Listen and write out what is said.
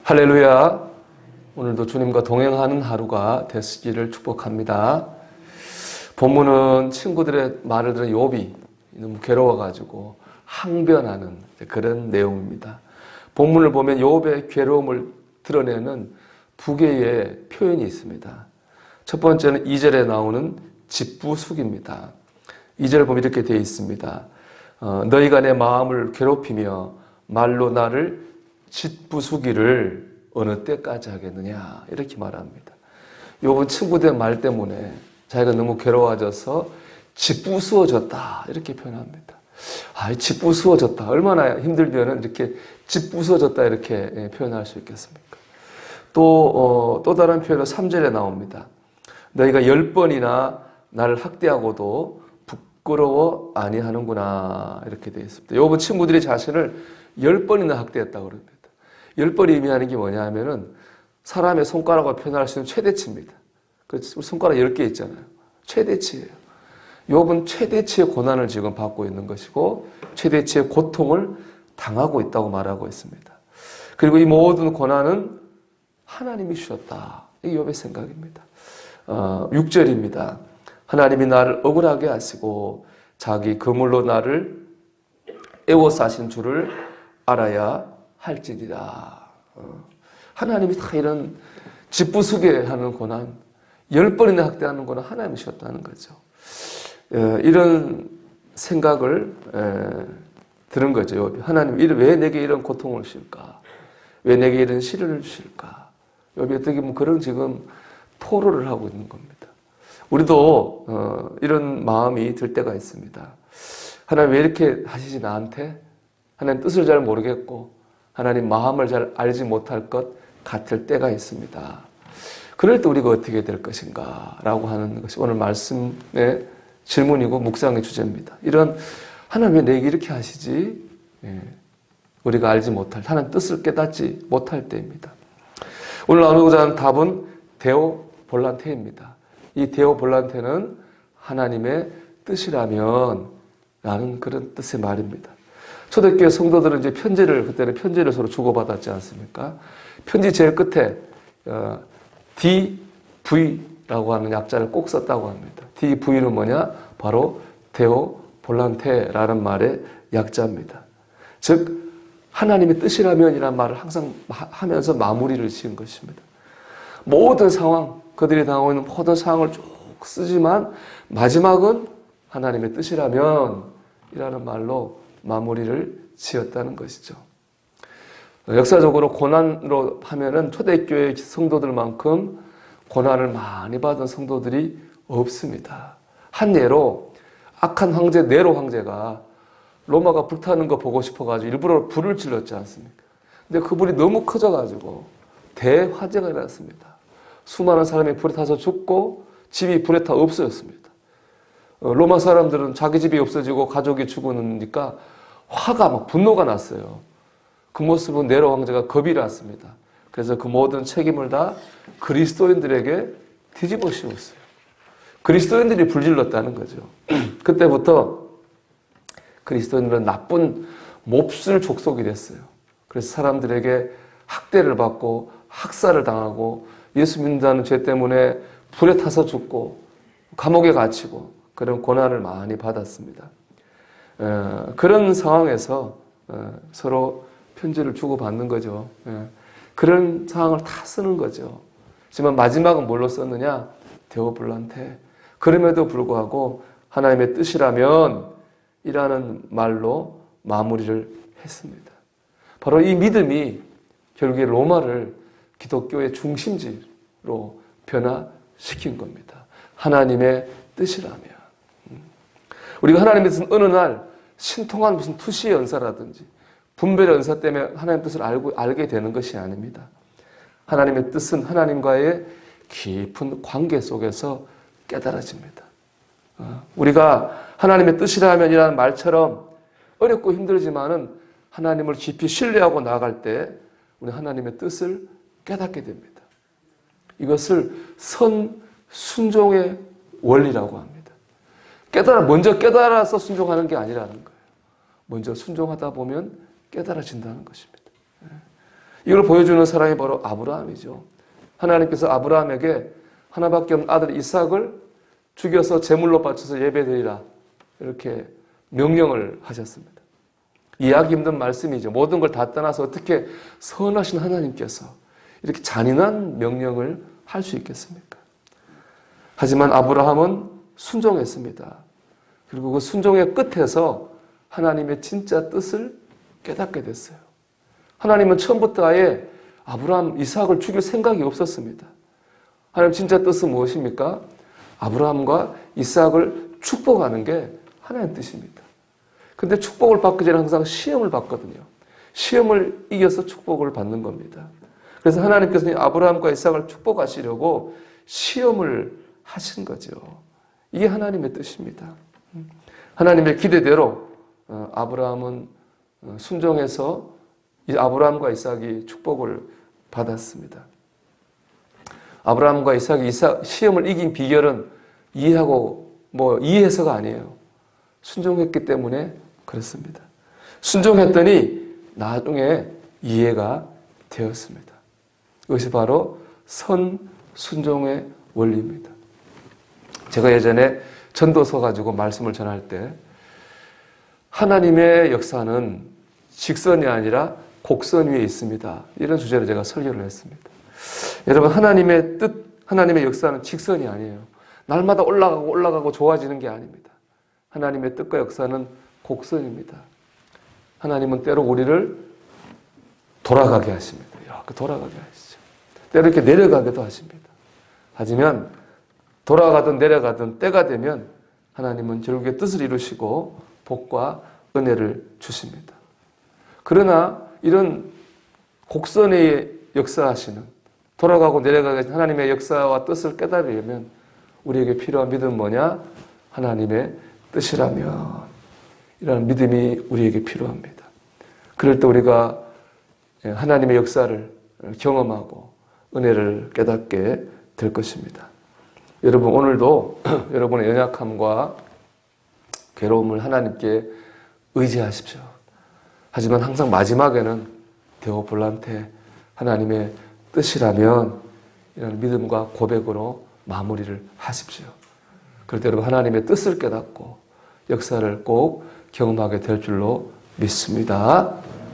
할렐루야. 오늘도 주님과 동행하는 하루가 되시기를 축복합니다. 본문은 친구들의 말을 들은 욥이 너무 괴로워가지고 항변하는 그런 내용입니다. 본문을 보면 욥의 괴로움을 드러내는 두 개의 표현이 있습니다. 첫 번째는 2절에 나오는 집부숙입니다. 2절을 보면 이렇게 되어 있습니다. 너희가 내 마음을 괴롭히며 말로 나를 짓부수기를 어느 때까지 하겠느냐 이렇게 말합니다. 욥은 친구들 말 때문에 자기가 너무 괴로워져서 짓부수어졌다 이렇게 표현합니다. 짓부수어졌다 얼마나 힘들면 이렇게 짓부수어졌다 이렇게 표현할 수 있겠습니까? 또 다른 표현은 3절에 나옵니다. 너희가 10번이나 나를 학대하고도 부끄러워 아니하는구나 이렇게 되어 있습니다. 욥은 친구들이 자신을 10번이나 학대했다고 그럽니다. 10번이 의미하는 게 뭐냐 하면은 사람의 손가락으로 표현할 수 있는 최대치입니다. 우리 손가락 10개 있잖아요. 최대치예요. 욥은 최대치의 고난을 지금 받고 있는 것이고 최대치의 고통을 당하고 있다고 말하고 있습니다. 그리고 이 모든 고난은 하나님이 주셨다. 이게 욥의 생각입니다. 6절입니다. 하나님이 나를 억울하게 하시고 자기 그물로 나를 애워싸신 줄을 알아야 할지니라. 하나님이 다 이런 짓부수게 하는 고난, 10번이나 학대하는 고난 하나님이 주셨다는 거죠. 이런 생각을 들은 거죠. 하나님 왜 내게 이런 고통을 주실까? 왜 내게 이런 시련을 주실까? 욥이 어떻게 보면 그런 지금 토로를 하고 있는 겁니다. 우리도 이런 마음이 들 때가 있습니다. 하나님 왜 이렇게 하시지 나한테? 하나님 뜻을 잘 모르겠고 하나님 마음을 잘 알지 못할 것 같을 때가 있습니다. 그럴 때 우리가 어떻게 될 것인가 라고 하는 것이 오늘 말씀의 질문이고 묵상의 주제입니다. 이런 하나님 왜 내게 이렇게 하시지? 우리가 알지 못할 하나님 뜻을 깨닫지 못할 때입니다. 오늘 나누고자 하는 답은 데오 볼란테입니다. 이 데오 볼란테는 하나님의 뜻이라면 라는 그런 뜻의 말입니다. 초대교회 성도들은 이제 그때는 편지를 서로 주고받았지 않습니까? 편지 제일 끝에 DV라고 하는 약자를 꼭 썼다고 합니다. DV는 뭐냐? 바로 데오 볼란테라는 말의 약자입니다. 즉 하나님의 뜻이라면이라는 말을 항상 하면서 마무리를 지은 것입니다. 모든 상황, 그들이 당하고 있는 모든 상황을 쭉 쓰지만 마지막은 하나님의 뜻이라면 이라는 말로 마무리를 지었다는 것이죠. 역사적으로 고난으로 하면은 초대교회 성도들만큼 고난을 많이 받은 성도들이 없습니다. 한 예로 악한 황제 네로 황제가 로마가 불타는 거 보고 싶어가지고 일부러 불을 질렀지 않습니까? 근데 그 불이 너무 커져가지고 대화재가 일어났습니다. 수많은 사람이 불에 타서 죽고 집이 불에 타 없어졌습니다. 로마 사람들은 자기 집이 없어지고 가족이 죽으니까 화가 막 분노가 났어요. 그 모습은 네로 황제가 겁이 났습니다. 그래서 그 모든 책임을 다 그리스도인들에게 뒤집어 씌웠어요. 그리스도인들이 불질렀다는 거죠. 그때부터 그리스도인들은 나쁜 몹쓸 족속이 됐어요. 그래서 사람들에게 학대를 받고 학살을 당하고 예수 믿는다는 죄 때문에 불에 타서 죽고 감옥에 갇히고 그런 고난을 많이 받았습니다. 그런 상황에서 서로 편지를 주고받는 거죠. 그런 상황을 다 쓰는 거죠. 하지만 마지막은 뭘로 썼느냐? 데오 볼란테. 그럼에도 불구하고 하나님의 뜻이라면 이라는 말로 마무리를 했습니다. 바로 이 믿음이 결국에 로마를 기독교의 중심지로 변화시킨 겁니다. 하나님의 뜻이라면. 우리가 하나님의 뜻은 어느 날 신통한 무슨 투시의 연사라든지 분별의 연사 때문에 하나님의 뜻을 알게 되는 것이 아닙니다. 하나님의 뜻은 하나님과의 깊은 관계 속에서 깨달아집니다. 우리가 하나님의 뜻이라면이라는 말처럼 어렵고 힘들지만은 하나님을 깊이 신뢰하고 나아갈 때 우리 하나님의 뜻을 깨닫게 됩니다. 이것을 선순종의 원리라고 합니다. 먼저 깨달아서 순종하는 게 아니라는 거예요. 먼저 순종하다 보면 깨달아진다는 것입니다. 이걸 보여주는 사람이 바로 아브라함이죠. 하나님께서 아브라함에게 하나밖에 없는 아들 이삭을 죽여서 제물로 바쳐서 예배드리라 이렇게 명령을 하셨습니다. 이해하기 힘든 말씀이죠. 모든 걸 다 떠나서 어떻게 선하신 하나님께서 이렇게 잔인한 명령을 할 수 있겠습니까? 하지만 아브라함은 순종했습니다. 그리고 그 순종의 끝에서 하나님의 진짜 뜻을 깨닫게 됐어요. 하나님은 처음부터 아예 아브라함, 이삭을 죽일 생각이 없었습니다. 하나님 진짜 뜻은 무엇입니까? 아브라함과 이삭을 축복하는 게 하나님의 뜻입니다. 근데 축복을 받기 전에 항상 시험을 받거든요. 시험을 이겨서 축복을 받는 겁니다. 그래서 하나님께서 아브라함과 이삭을 축복하시려고 시험을 하신 거죠. 이게 하나님의 뜻입니다. 하나님의 기대대로 아브라함은 순종해서 아브라함과 이삭이 축복을 받았습니다. 아브라함과 이삭이 시험을 이긴 비결은 이해해서가 아니에요. 순종했기 때문에 그렇습니다. 순종했더니 나중에 이해가 되었습니다. 이것이 바로 선순종의 원리입니다. 제가 예전에 전도서 가지고 말씀을 전할 때 하나님의 역사는 직선이 아니라 곡선 위에 있습니다. 이런 주제로 제가 설교를 했습니다. 여러분, 하나님의 뜻, 하나님의 역사는 직선이 아니에요. 날마다 올라가고 좋아지는 게 아닙니다. 하나님의 뜻과 역사는 곡선입니다. 하나님은 때로 우리를 돌아가게 하십니다. 이렇게 돌아가게 하시죠. 때로 이렇게 내려가기도 하십니다. 하지만 돌아가든 내려가든 때가 되면 하나님은 결국에 뜻을 이루시고 복과 은혜를 주십니다. 그러나 이런 곡선의 역사하시는 돌아가고 내려가게 하신 하나님의 역사와 뜻을 깨달으려면 우리에게 필요한 믿음은 뭐냐? 하나님의 뜻이라면 이런 믿음이 우리에게 필요합니다. 그럴 때 우리가 하나님의 역사를 경험하고 은혜를 깨닫게 될 것입니다. 여러분, 오늘도 여러분의 연약함과 괴로움을 하나님께 의지하십시오. 하지만 항상 마지막에는 데오블란테 하나님의 뜻이라면 이런 믿음과 고백으로 마무리를 하십시오. 그럴 때 여러분 하나님의 뜻을 깨닫고 역사를 꼭 경험하게 될 줄로 믿습니다.